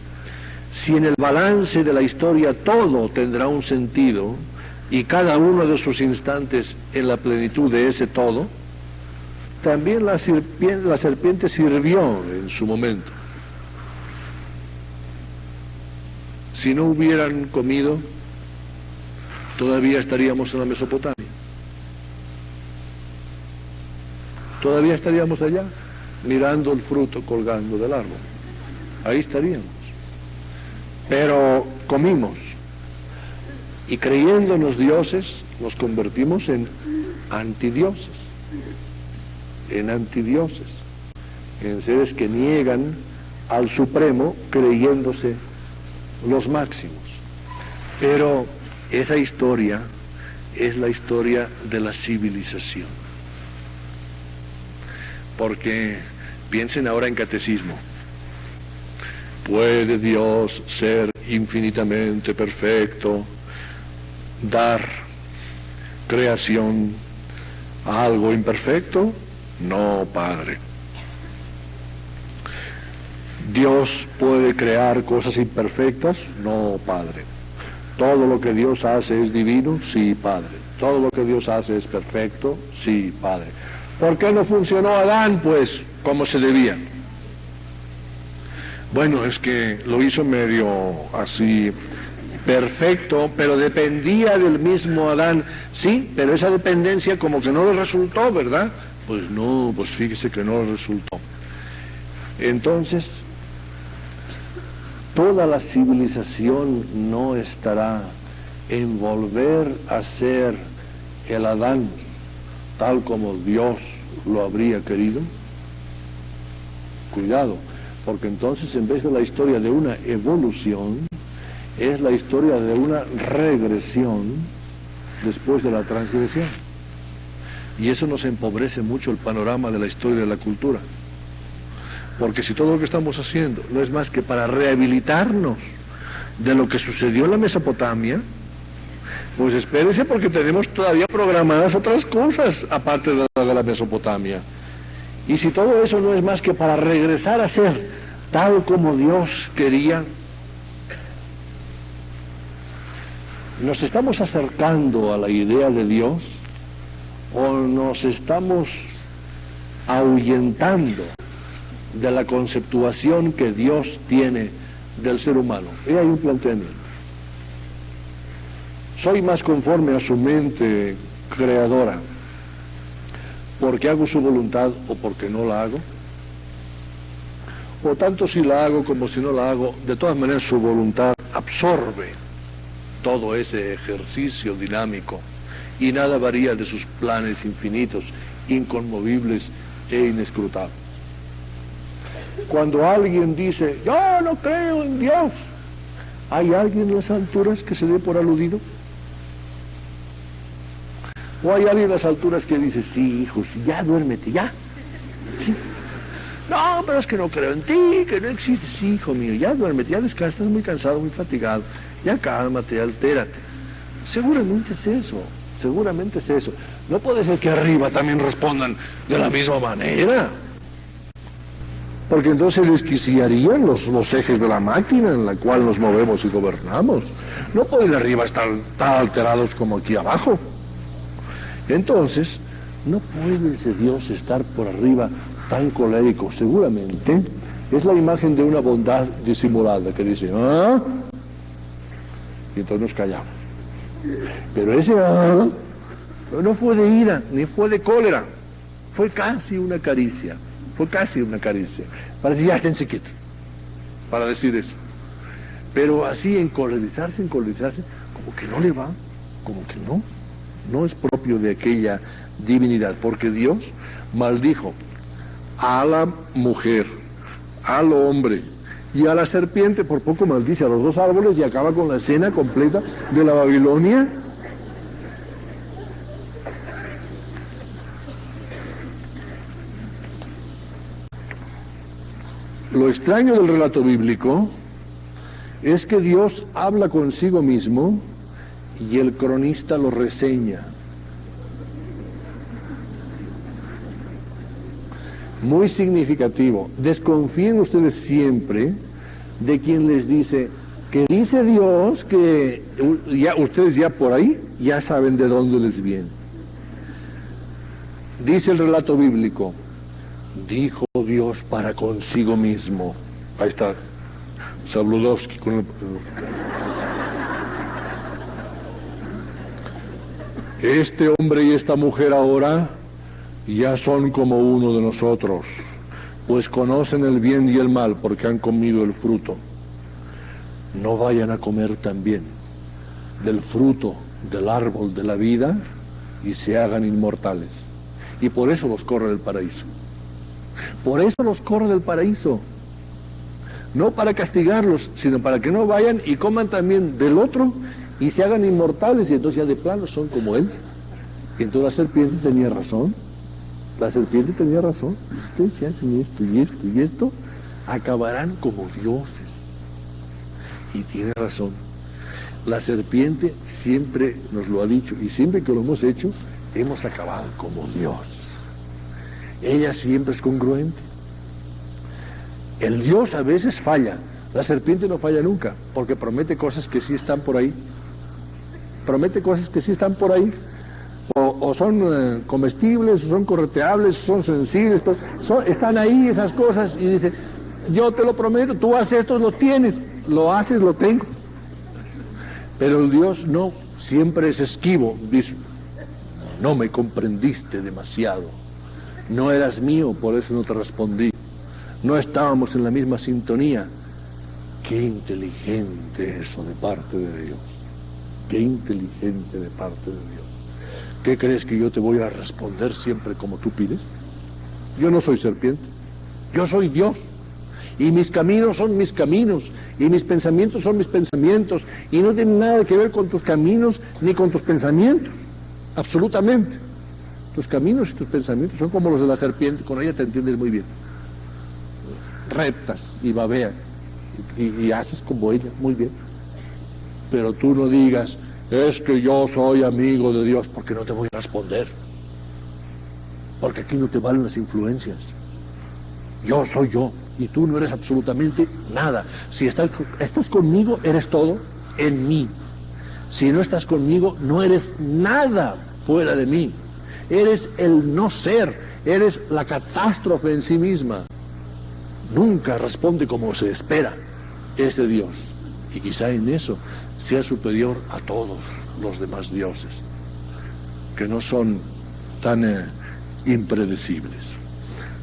si en el balance de la historia todo tendrá un sentido y cada uno de sus instantes en la plenitud de ese todo, también la serpiente sirvió en su momento. Si no hubieran comido, todavía estaríamos en la Mesopotamia. Todavía estaríamos allá, mirando el fruto colgando del árbol. Ahí estaríamos. Pero comimos. Y creyéndonos dioses, nos convertimos en antidioses. En antidioses. En seres que niegan al Supremo creyéndose los máximos. Pero esa historia es la historia de la civilización. Porque piensen ahora en catecismo. ¿Puede Dios ser infinitamente perfecto, dar creación a algo imperfecto? No, Padre. ¿Dios puede crear cosas imperfectas? No, Padre. ¿Todo lo que Dios hace es divino? Sí, Padre. ¿Todo lo que Dios hace es perfecto? Sí, Padre. ¿Por qué no funcionó Adán? Pues, como se debía. Bueno, es que lo hizo medio así perfecto, pero dependía del mismo Adán. Sí, pero esa dependencia como que no le resultó, ¿verdad? Pues no, pues fíjese que no le resultó. Entonces, toda la civilización no estará en volver a ser el Adán tal como Dios lo habría querido. Cuidado, porque entonces en vez de la historia de una evolución, es la historia de una regresión después de la transgresión. Y eso nos empobrece mucho el panorama de la historia de la cultura. Porque si todo lo que estamos haciendo no es más que para rehabilitarnos de lo que sucedió en la Mesopotamia, pues espérese porque tenemos todavía programadas otras cosas aparte de la Mesopotamia. Y si todo eso no es más que para regresar a ser tal como Dios quería, ¿nos estamos acercando a la idea de Dios o nos estamos ahuyentando de la conceptuación que Dios tiene del ser humano. Y hay un planteamiento. Soy más conforme a su mente creadora porque hago su voluntad o porque no la hago, o tanto si la hago como si no la hago, de todas maneras su voluntad absorbe todo ese ejercicio dinámico y nada varía de sus planes infinitos, inconmovibles e inescrutables. Cuando alguien dice, yo no creo en Dios, ¿hay alguien en las alturas que se dé por aludido? ¿O hay alguien en las alturas que dice, sí, hijo, sí, ya duérmete, ya? Sí. No, pero es que no creo en ti, que no existe. Sí, hijo mío, ya duérmete, ya descansa, estás muy cansado, muy fatigado. Ya cálmate, altérate. Seguramente es eso, seguramente es eso. No puede ser que arriba también respondan de la misma manera. Porque entonces desquiciarían los ejes de la máquina en la cual nos movemos y gobernamos. No pueden arriba estar tan alterados como aquí abajo. Entonces, no puede ese Dios estar por arriba tan colérico. Seguramente es la imagen de una bondad disimulada que dice, ¿ah? Y entonces nos callamos. Pero ese ¿ah? No fue de ira, ni fue de cólera. Fue casi una caricia. Fue casi una caricia. Para decir, ya esténse quietos. Para decir eso. Pero así encolerizarse, como que no le va, como que no. No es propio de aquella divinidad, porque Dios maldijo a la mujer, al hombre y a la serpiente, por poco maldice a los dos árboles y acaba con la escena completa de la Babilonia. Lo extraño del relato bíblico es que Dios habla consigo mismo y el cronista lo reseña. Muy significativo. Desconfíen ustedes siempre de quien les dice que dice Dios que ya ustedes ya por ahí ya saben de dónde les viene. Dice el relato bíblico, dijo Dios para consigo mismo. Ahí está Sabludowski con el... Este hombre y esta mujer ahora ya son como uno de nosotros, pues conocen el bien y el mal porque han comido el fruto. No vayan a comer también del fruto del árbol de la vida y se hagan inmortales. Y por eso los corre del paraíso. Por eso los corre del paraíso. No para castigarlos, sino para que no vayan y coman también del otro y se hagan inmortales, y entonces ya de plano son como él. Y entonces la serpiente tenía razón. La serpiente tenía razón. Ustedes si hacen esto y esto y esto, acabarán como dioses. Y tiene razón. La serpiente siempre nos lo ha dicho, y siempre que lo hemos hecho, hemos acabado como dioses. Ella siempre es congruente. El Dios a veces falla. La serpiente no falla nunca, porque promete cosas que sí están por ahí. Promete cosas que sí están por ahí. O son comestibles, o son correteables, o son sensibles, están ahí esas cosas, y dice, yo te lo prometo, tú haces esto, lo tienes, lo haces, lo tengo. Pero el Dios no, siempre es esquivo, dice, no me comprendiste demasiado, no eras mío, por eso no te respondí, no estábamos en la misma sintonía. Qué inteligente eso de parte de Dios, qué inteligente de parte de Dios. ¿Qué crees que yo te voy a responder siempre como tú pides? Yo no soy serpiente, yo soy Dios, y mis caminos son mis caminos, y mis pensamientos son mis pensamientos, y no tienen nada que ver con tus caminos ni con tus pensamientos, absolutamente. Tus caminos y tus pensamientos son como los de la serpiente, con ella te entiendes muy bien. Reptas y babeas, y haces como ella, muy bien. Pero tú no digas, es que yo soy amigo de Dios, porque no te voy a responder. Porque aquí no te valen las influencias. Yo soy yo, y tú no eres absolutamente nada. Si estás conmigo, eres todo en mí. Si no estás conmigo, no eres nada fuera de mí. Eres el no ser, eres la catástrofe en sí misma. nunca responde como se espera ese Dios, y quizá en eso sea superior a todos los demás dioses, que no son tan impredecibles.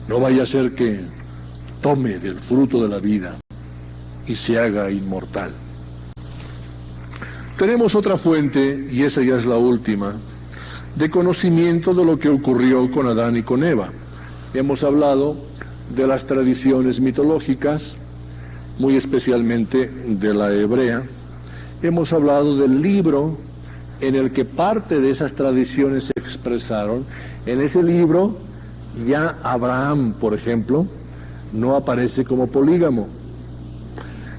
No vaya a ser que tome del fruto de la vida y se haga inmortal. Tenemos otra fuente, y esa ya es la última, de conocimiento de lo que ocurrió con Adán y con Eva. Hemos hablado de las tradiciones mitológicas, muy especialmente de la hebrea. Hemos hablado del libro en el que parte de esas tradiciones se expresaron. En ese libro ya Abraham, por ejemplo, no aparece como polígamo,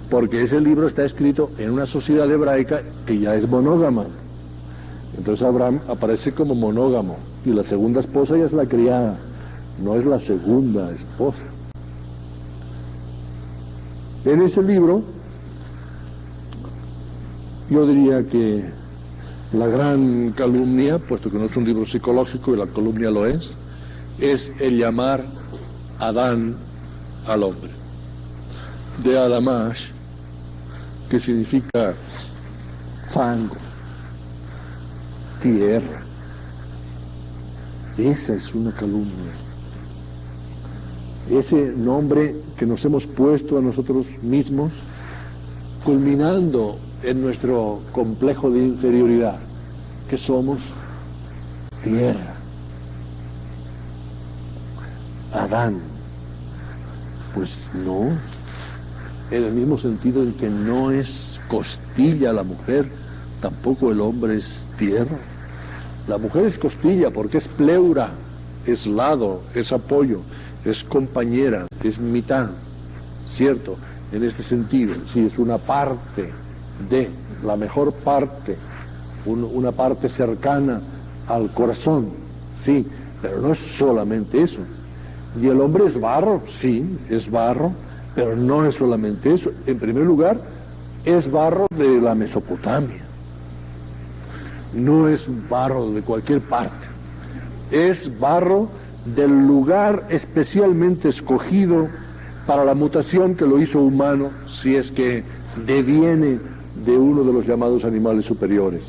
porque ese libro está escrito en una sociedad hebraica que ya es monógama. Entonces Abraham aparece como monógamo, y la segunda esposa ya es la criada, no es la segunda esposa. En ese libro, yo diría que la gran calumnia, puesto que no es un libro psicológico y la calumnia lo es el llamar Adán al hombre. De Adamash, que significa fango, tierra. Esa es una calumnia. Ese nombre que nos hemos puesto a nosotros mismos, culminando en nuestro complejo de inferioridad, que somos tierra. Adán, pues no, en el mismo sentido en que no es costilla la mujer, tampoco el hombre es tierra. La mujer es costilla porque es pleura, es lado, es apoyo, es compañera, es mitad, ¿cierto? En este sentido, sí, es una parte de, la mejor parte, una parte cercana al corazón, sí, pero no es solamente eso. Y el hombre es barro, sí, es barro, pero no es solamente eso. En primer lugar, es barro de la Mesopotamia. No es barro de cualquier parte. Es barro del lugar especialmente escogido para la mutación que lo hizo humano, si es que deviene de uno de los llamados animales superiores.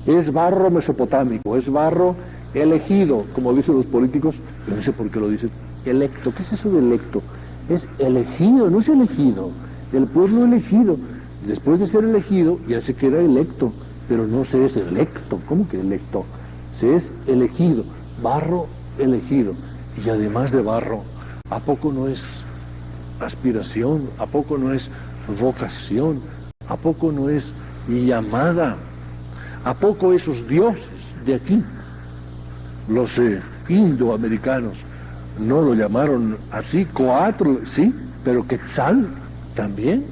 Es barro mesopotámico, es barro elegido, como dicen los políticos, yo no sé por qué lo dicen, electo. ¿Qué es eso de electo? Es elegido, no es elegido, el pueblo elegido. Después de ser elegido, ya se queda electo, pero no se es electo. ¿Cómo que electo? Se es elegido, barro elegido. Y además de barro, ¿a poco no es aspiración? ¿A poco no es vocación? ¿A poco no es llamada? ¿A poco esos dioses de aquí, los indoamericanos, no lo llamaron así? Coatl, sí, pero Quetzal también,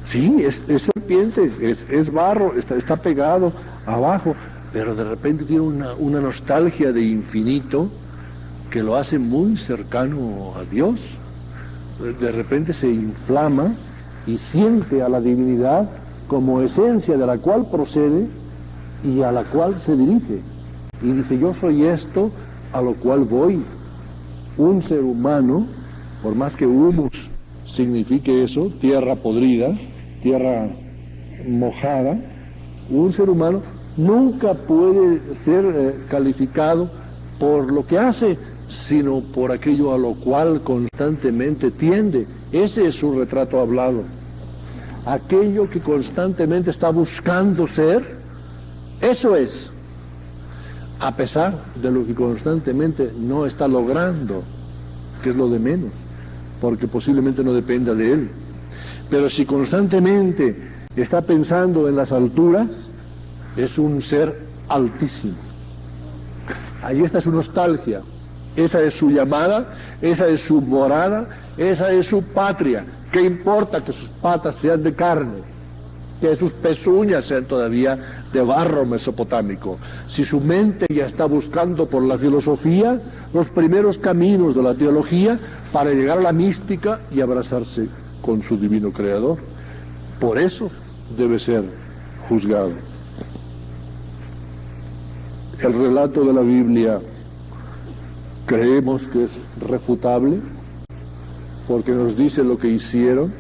sí, es serpiente, es barro, está pegado abajo, pero de repente tiene una nostalgia de infinito que lo hace muy cercano a Dios. De repente se inflama y siente a la divinidad como esencia de la cual procede y a la cual se dirige. Y dice, yo soy esto a lo cual voy. Un ser humano, por más que humus signifique eso, tierra podrida, tierra mojada, un ser humano nunca puede ser calificado por lo que hace, sino por aquello a lo cual constantemente tiende. Ese es su retrato hablado. Aquello que constantemente está buscando ser, eso es, a pesar de lo que constantemente no está logrando, que es lo de menos, porque posiblemente no dependa de él. Pero si constantemente está pensando en las alturas, es un ser altísimo. Ahí está su nostalgia, esa es su llamada, esa es su morada, esa es su patria. ¿Qué importa que sus patas sean de carne, que sus pezuñas sean todavía de barro mesopotámico? Si su mente ya está buscando por la filosofía los primeros caminos de la teología para llegar a la mística y abrazarse con su divino creador, por eso debe ser juzgado. El relato de la Biblia creemos que es refutable, porque nos dice lo que hicieron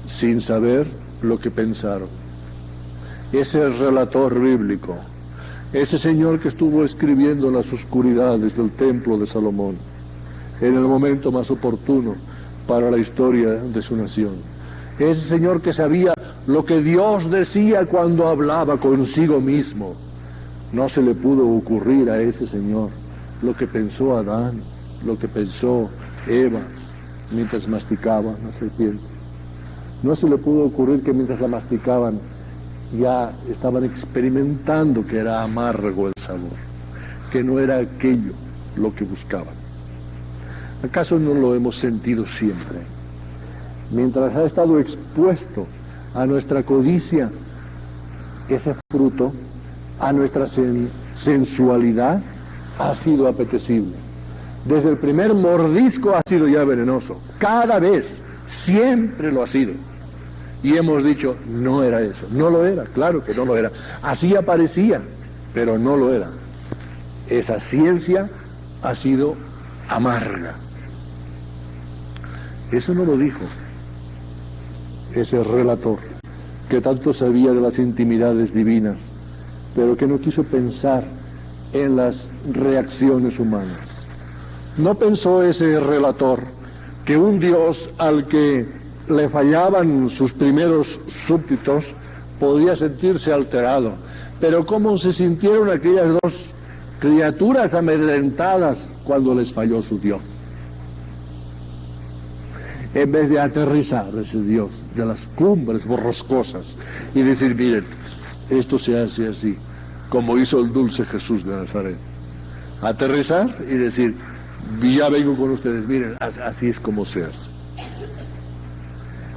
sin saber lo que pensaron. Ese relator bíblico, ese señor que estuvo escribiendo en las oscuridades del templo de Salomón, en el momento más oportuno para la historia de su nación. Ese señor que sabía lo que Dios decía cuando hablaba consigo mismo. No se le pudo ocurrir a ese señor lo que pensó Adán, lo que pensó Eva mientras masticaba la serpiente. No se le pudo ocurrir que mientras la masticaban ya estaban experimentando que era amargo el sabor, que no era aquello lo que buscaban. ¿Acaso no lo hemos sentido siempre? Mientras ha estado expuesto a nuestra codicia, ese fruto, a nuestra sensualidad, ha sido apetecible. Desde el primer mordisco ha sido ya venenoso. Cada vez, siempre lo ha sido. Y hemos dicho, no era eso. No lo era, claro que no lo era. Así aparecía, pero no lo era. Esa ciencia ha sido amarga. Eso no lo dijo ese relator, que tanto sabía de las intimidades divinas, pero que no quiso pensar en las reacciones humanas. No pensó ese relator que un Dios al que le fallaban sus primeros súbditos podía sentirse alterado, pero cómo se sintieron aquellas dos criaturas amedrentadas cuando les falló su Dios. En vez de aterrizar ese Dios de las cumbres borrascosas y decir, miren, esto se hace así, como hizo el dulce Jesús de Nazaret. Aterrizar y decir, ya vengo con ustedes, miren, así es como se hace.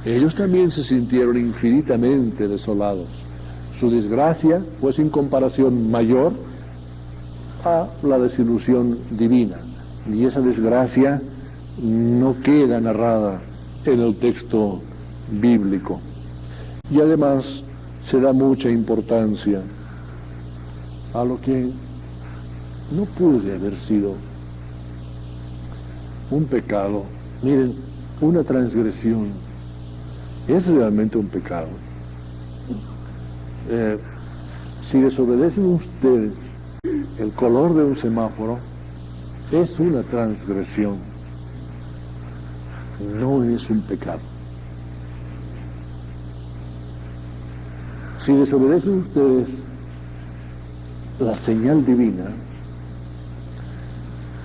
Ellos también se sintieron infinitamente desolados. Su desgracia fue sin comparación mayor a la desilusión divina. Y esa desgracia no queda narrada en el texto bíblico. Y además se da mucha importancia a lo que no puede haber sido un pecado. Miren, una transgresión es realmente un pecado. Si desobedecen ustedes el color de un semáforo, es una transgresión, no es un pecado. Si desobedecen ustedes la señal divina,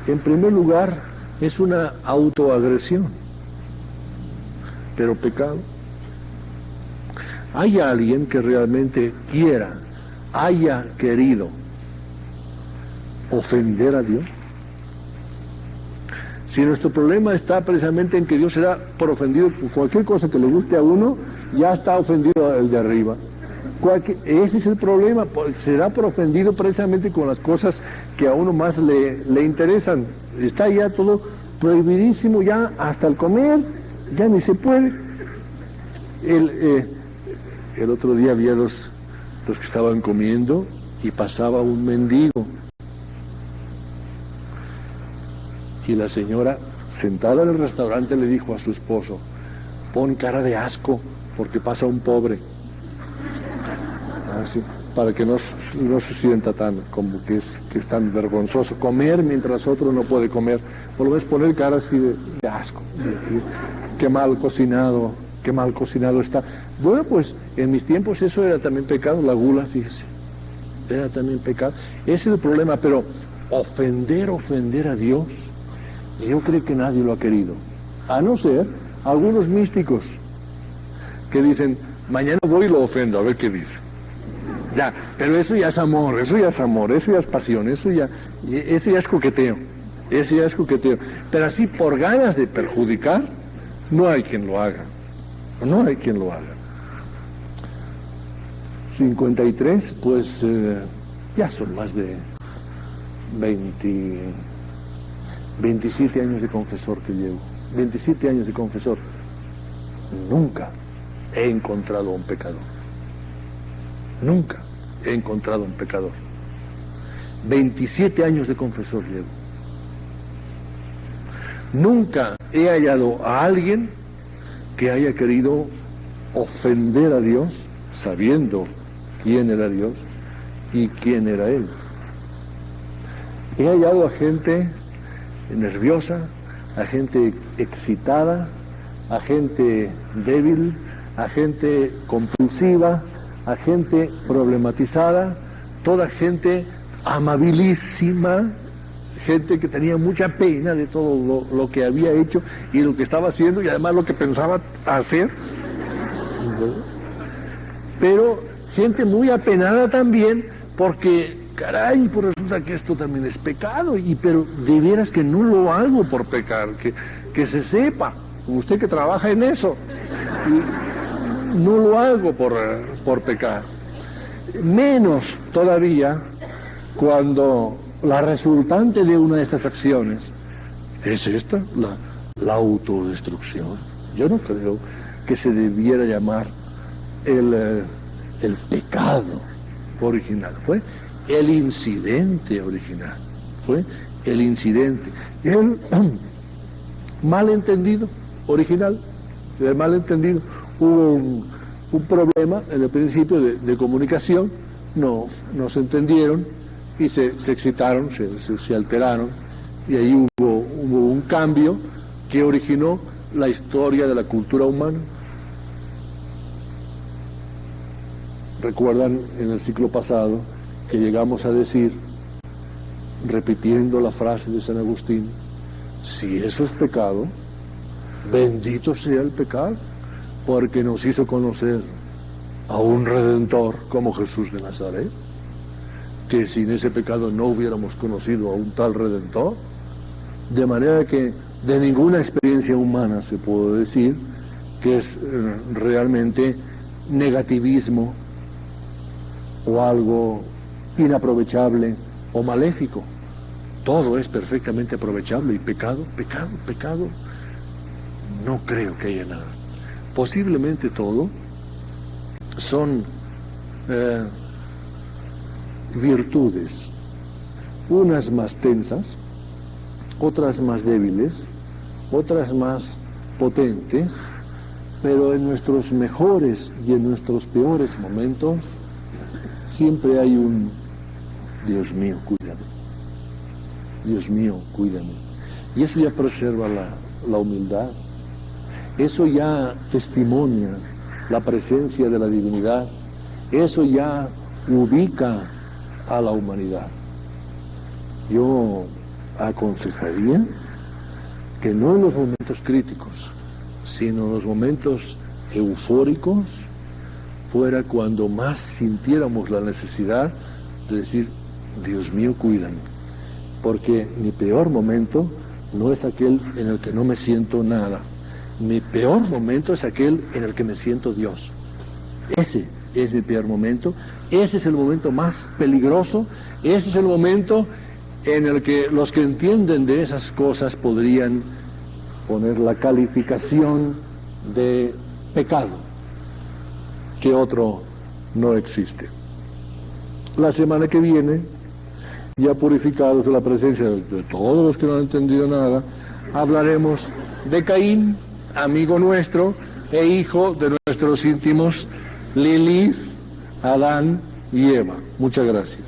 en primer lugar es una autoagresión, pero pecado. ¿Hay alguien que realmente haya querido ofender a Dios? Si nuestro problema está precisamente en que Dios se da por ofendido por cualquier cosa que le guste a uno, ya está ofendido el de arriba. Ese es el problema, se da por ofendido precisamente con las cosas que a uno más le interesan. Está ya todo prohibidísimo, ya hasta el comer, ya ni se puede. El otro día había dos que estaban comiendo y pasaba un mendigo. Y la señora, sentada en el restaurante, le dijo a su esposo, pon cara de asco porque pasa un pobre. Así, para que no se sienta tan como que es tan vergonzoso comer mientras otro no puede comer. Por lo menos poner cara así de asco. Qué mal cocinado está. Bueno, pues en mis tiempos eso era también pecado, la gula, fíjese. Era también pecado. Ese es el problema, pero ofender a Dios, yo creo que nadie lo ha querido. A no ser algunos místicos que dicen, mañana voy y lo ofendo, a ver qué dice. Ya, pero eso ya es amor, eso ya es pasión, eso ya es coqueteo, Pero así por ganas de perjudicar, no hay quien lo haga. 53, pues ya son más de 27 años de confesor que llevo. 27 años de confesor. Nunca he encontrado a un pecador. Nunca he encontrado a un pecador. 27 años de confesor llevo. Nunca he hallado a alguien que haya querido ofender a Dios sabiendo quién era Dios y quién era Él. He hallado a gente nerviosa, a gente excitada, a gente débil, a gente compulsiva, a gente problematizada, toda gente amabilísima, gente que tenía mucha pena de todo lo que había hecho y lo que estaba haciendo y además lo que pensaba hacer. Pero gente muy apenada también porque, caray, pues resulta que esto también es pecado, pero de veras que no lo hago por pecar, que se sepa, usted que trabaja en eso, y no lo hago por pecar. Menos todavía cuando la resultante de una de estas acciones es esta, la autodestrucción. Yo no creo que se debiera llamar el pecado original, fue el incidente original, fue el incidente, el malentendido original, el malentendido. Hubo un problema en el principio de comunicación, no se entendieron y se excitaron, se alteraron, y ahí hubo un cambio que originó la historia de la cultura humana. Recuerdan en el siglo pasado que llegamos a decir, repitiendo la frase de San Agustín, si eso es pecado, bendito sea el pecado, porque nos hizo conocer a un Redentor como Jesús de Nazaret, que sin ese pecado no hubiéramos conocido a un tal Redentor, de manera que de ninguna experiencia humana se puede decir que es realmente negativismo o algo inaprovechable o maléfico. Todo es perfectamente aprovechable, y pecado, no creo que haya nada. Posiblemente todo son virtudes, unas más tensas, otras más débiles, otras más potentes, pero en nuestros mejores y en nuestros peores momentos siempre hay un Dios mío, cuídame. Dios mío, cuídame. Y eso ya preserva la humildad. Eso ya testimonia la presencia de la divinidad. Eso ya ubica a la humanidad. Yo aconsejaría que no en los momentos críticos, sino en los momentos eufóricos, fuera cuando más sintiéramos la necesidad de decir, Dios mío, cuídame. Porque mi peor momento no es aquel en el que no me siento nada. Mi peor momento es aquel en el que me siento Dios. Ese es mi peor momento. Ese es el momento más peligroso. Ese es el momento en el que los que entienden de esas cosas podrían poner la calificación de pecado, que otro no existe. La semana que viene, ya purificados de la presencia de todos los que no han entendido nada, hablaremos de Caín, amigo nuestro e hijo de nuestros íntimos Lilith, Adán y Eva. Muchas gracias.